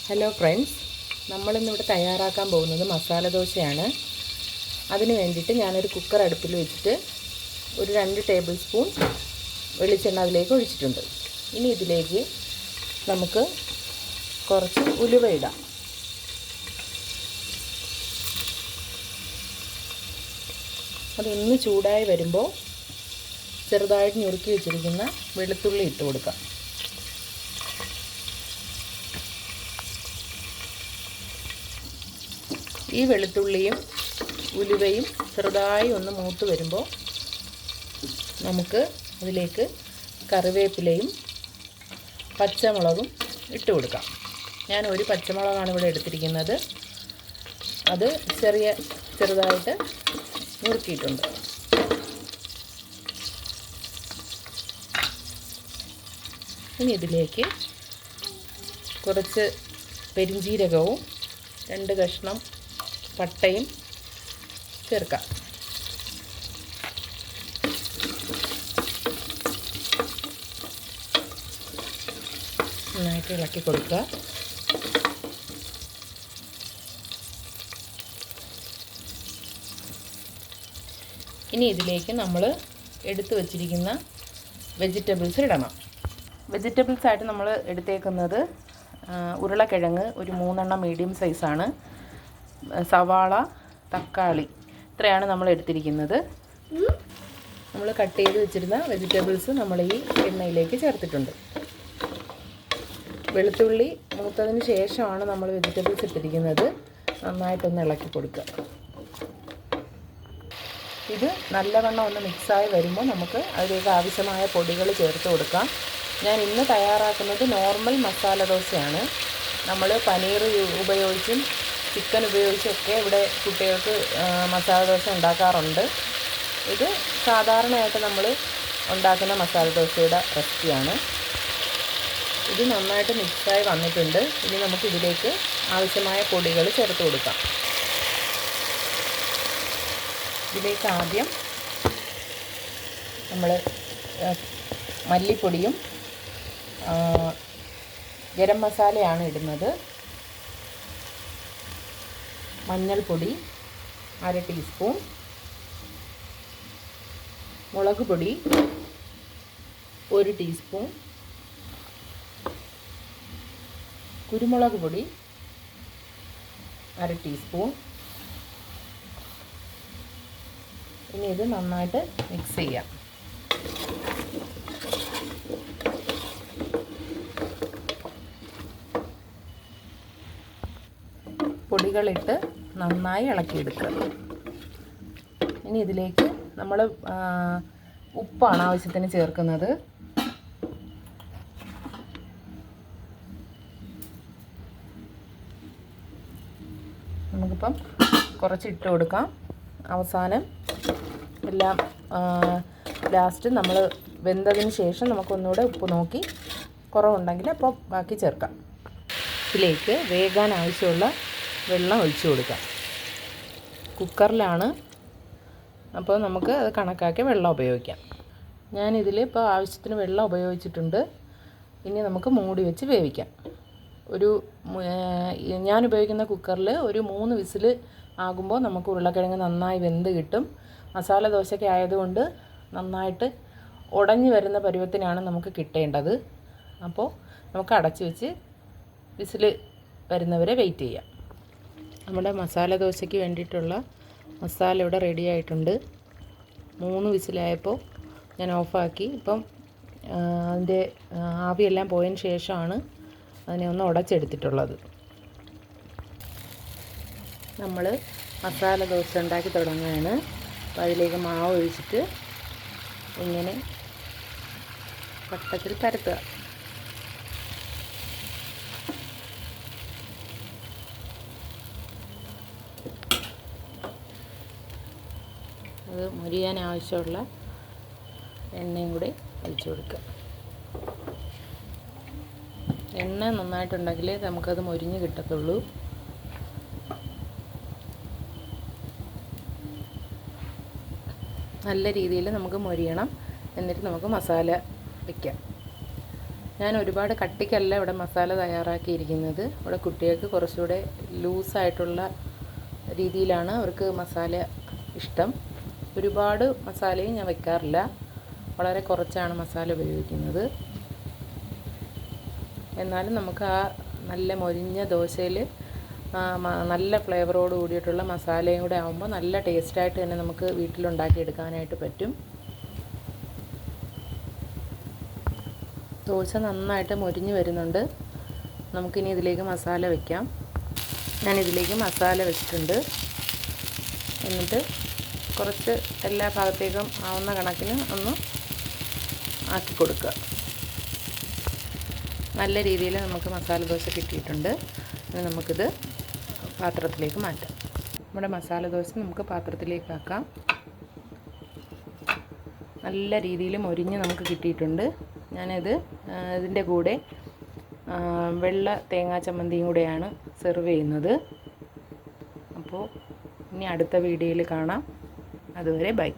Hello friends, നമ്മളിന്നിവിടെ തയ്യാറാക്കാൻ പോകുന്നത് മസാല ദോശയാണ്. അതിന് വേണ്ടിയിട്ട് ഞാനൊരു കുക്കർ അടുപ്പിൽ വെച്ചിട്ട് ഒരു 2 ടേബിൾ സ്പൂൺ വെളിച്ചെണ്ണ അതിലേക്ക് ഒഴിച്ചിട്ടുണ്ട്. ഇനി ഇതിലേക്ക് നമുക്ക് കുറച്ച് ഉലുവ ഇടാം. അതൊന്ന് ചൂടായി വരുമ്പോൾ ചെറുതായിട്ട് ഞുറുക്കി വെച്ചിരിക്കുന്ന വെളുത്തുള്ളി ഇട്ട് കൊടുക്കാം. ഈ വെളുത്തുള്ളിയും ഉലുവയും ചെറുതായി ഒന്ന് മൂത്ത് വരുമ്പോൾ നമുക്ക് അതിലേക്ക് കറിവേപ്പിലയും പച്ചമുളകും ഇട്ട് കൊടുക്കാം. ഞാൻ ഒരു പച്ചമുളകാണ് ഇവിടെ എടുത്തിരിക്കുന്നത്. അത് ചെറുതായിട്ട് നുറുക്കിയിട്ടുണ്ട്. ഇനി ഇതിലേക്ക് കുറച്ച് പെരിഞ്ജീരകവും 2 കഷ്ണം പട്ടയും ചേർക്കാം. നന്നായിട്ട് ഇളക്കി കൊടുക്കുക. ഇനി ഇതിലേക്ക് നമ്മൾ എടുത്തു വച്ചിരിക്കുന്ന വെജിറ്റബിൾസ് ഇടണം. വെജിറ്റബിൾസായിട്ട് നമ്മൾ എടുത്തേക്കുന്നത് ഉരുളക്കിഴങ്ങ് ഒരു 3 എണ്ണം മീഡിയം സൈസാണ്, സവാള, തക്കാളി, ഇത്രയാണ് നമ്മൾ എടുത്തിരിക്കുന്നത്. നമ്മൾ കട്ട് ചെയ്ത് വെച്ചിരുന്ന വെജിറ്റബിൾസ് നമ്മൾ ഈ എണ്ണയിലേക്ക് ചേർത്തിട്ടുണ്ട്. വെളുത്തുള്ളി മൂത്തതിന് ശേഷമാണ് നമ്മൾ വെജിറ്റബിൾസ് ഇട്ടിരിക്കുന്നത്. നന്നായിട്ടൊന്ന് ഇളക്കി കൊടുക്കുക. ഇത് നല്ലവണ്ണം ഒന്ന് മിക്സായി വരുമ്പോൾ നമുക്ക് അതിലേക്ക് ആവശ്യമായ പൊടികൾ ചേർത്ത് കൊടുക്കാം. ഞാൻ ഇന്ന് തയ്യാറാക്കുന്നത് നോർമൽ മസാല ദോശയാണ്. നമ്മൾ പനീർ ഉപയോഗിച്ചും ചിക്കൻ ഉപയോഗിച്ചൊക്കെ ഇവിടെ കുട്ടികൾക്ക് മസാല ദോശ ഉണ്ടാക്കാറുണ്ട്. ഇത് സാധാരണയായിട്ട് നമ്മൾ ഉണ്ടാക്കുന്ന മസാല ദോശയുടെ റെസിപ്പിയാണ്. ഇത് നന്നായിട്ട് മിക്സായി വന്നിട്ടുണ്ട്. ഇനി നമുക്ക് ഇതിലേക്ക് ആവശ്യമായ പൊടികൾ ചേർത്ത് കൊടുക്കാം. ഇതിലേക്ക് ആദ്യം നമ്മൾ മല്ലിപ്പൊടിയും ഗരം മസാലയാണ് ഇടുന്നത്. മഞ്ഞൾപ്പൊടി 1/2 ടീസ്പൂൺ, മുളക് പൊടി 1 ടീസ്പൂൺ, കുരുമുളക് പൊടി 1/2 ടീസ്പൂൺ. ഇനി ഇത് നന്നായിട്ട് മിക്സ് ചെയ്യാം. പൊടികളിട്ട് നന്നായി ഇളക്കിയെടുക്കുക. ഇനി ഇതിലേക്ക് നമ്മൾ ഉപ്പാണ് ആവശ്യത്തിന് ചേർക്കുന്നത്. നമുക്കിപ്പം കുറച്ച് ഇട്ട് കൊടുക്കാം. അവസാനം എല്ലാം ലാസ്റ്റ് നമ്മൾ വെന്തതിന് ശേഷം നമുക്കൊന്നുകൂടെ ഉപ്പ് നോക്കി കുറവുണ്ടെങ്കിൽ അപ്പോൾ ബാക്കി ചേർക്കാം. ഇതിലേക്ക് വേകാൻ ആവശ്യമുള്ള വെള്ളം ഒഴിച്ചു കൊടുക്കാം. കുക്കറിലാണ്, അപ്പോൾ നമുക്ക് അത് കണക്കാക്കി വെള്ളം ഉപയോഗിക്കാം. ഞാനിതിൽ ഇപ്പോൾ ആവശ്യത്തിന് വെള്ളം ഉപയോഗിച്ചിട്ടുണ്ട്. ഇനി നമുക്ക് മൂടി വെച്ച് വേവിക്കാം. ഞാൻ ഉപയോഗിക്കുന്ന കുക്കറിൽ ഒരു 3 വിസിൽ ആകുമ്പോൾ നമുക്ക് ഉരുളക്കിഴങ്ങ് നന്നായി വെന്ത് കിട്ടും. മസാല ദോശയ്ക്ക് ആയതുകൊണ്ട് നന്നായിട്ട് ഉടഞ്ഞു വരുന്ന പരുവത്തിനാണ് നമുക്ക് കിട്ടേണ്ടത്. അപ്പോൾ നമുക്ക് അടച്ചു വെച്ച് വിസിൽ വരുന്നവരെ വെയിറ്റ് ചെയ്യാം. നമ്മുടെ മസാല ദോശയ്ക്ക് വേണ്ടിയിട്ടുള്ള മസാല ഇവിടെ റെഡി ആയിട്ടുണ്ട്. 3 വിസിലായപ്പോൾ ഞാൻ ഓഫാക്കി. ഇപ്പം അതിൻ്റെ ആവിയെല്ലാം പോയതിന് ശേഷമാണ് അതിനെ ഒന്ന് ഉടച്ചെടുത്തിട്ടുള്ളത്. നമ്മൾ മസാല ദോശ ഉണ്ടാക്കി തുടങ്ങുകയാണ്. അപ്പോൾ അതിലേക്ക് മാവ് ഒഴിച്ചിട്ട് ഇങ്ങനെ വട്ടത്തിൽ പരത്തുക. അത് മുരിയാൻ ആവശ്യമുള്ള എണ്ണയും കൂടി ഒഴിച്ചു കൊടുക്കുക. എണ്ണ നന്നായിട്ടുണ്ടെങ്കിലേ നമുക്കത് മൊരിഞ്ഞ് കിട്ടത്തുള്ളൂ. നല്ല രീതിയിൽ നമുക്ക് മൊരിയണം. എന്നിട്ട് നമുക്ക് മസാല വയ്ക്കാം. ഞാൻ ഒരുപാട് കട്ടിക്കല്ല ഇവിടെ മസാല തയ്യാറാക്കിയിരിക്കുന്നത്. ഇവിടെ കുട്ടികൾക്ക് കുറച്ചുകൂടെ ലൂസായിട്ടുള്ള രീതിയിലാണ് അവർക്ക് മസാല ഇഷ്ടം. ഒരുപാട് മസാലയും ഞാൻ വെക്കാറില്ല, വളരെ കുറച്ചാണ് മസാല ഉപയോഗിക്കുന്നത്. എന്നാലും നമുക്ക് ആ നല്ല മൊരിഞ്ഞ ദോശയിൽ നല്ല ഫ്ലേവറോട് കൂടിയിട്ടുള്ള മസാലയും കൂടെ ആകുമ്പോൾ നല്ല ടേസ്റ്റായിട്ട് തന്നെ നമുക്ക് വീട്ടിലുണ്ടാക്കിയെടുക്കാനായിട്ട് പറ്റും. ദോശ നന്നായിട്ട് മൊരിഞ്ഞ് വരുന്നുണ്ട്. നമുക്കിനി ഇതിലേക്ക് മസാല വയ്ക്കാം. ഞാനിതിലേക്ക് മസാല വെച്ചിട്ടുണ്ട്. എന്നിട്ട് കുറച്ച് എല്ലാ ഭാഗത്തേക്കും ആവുന്ന കണക്കിന് ഒന്ന് ആക്കി കൊടുക്കുക. നല്ല രീതിയിൽ നമുക്ക് മസാല ദോശ കിട്ടിയിട്ടുണ്ട്. ഇനി നമുക്കിത് പാത്രത്തിലേക്ക് മാറ്റാം. നമ്മുടെ മസാല ദോശ നമുക്ക് പാത്രത്തിലേക്ക് ആക്കാം. നല്ല രീതിയിൽ മൊരിഞ്ഞ് നമുക്ക് കിട്ടിയിട്ടുണ്ട്. ഞാനിത് ഇതിൻ്റെ കൂടെ വെള്ള തേങ്ങാ ചമ്മന്തിയും കൂടെയാണ് സെർവ് ചെയ്യുന്നത്. അപ്പോൾ ഇനി അടുത്ത വീഡിയോയിൽ കാണാം. അതുവരെ ബൈ.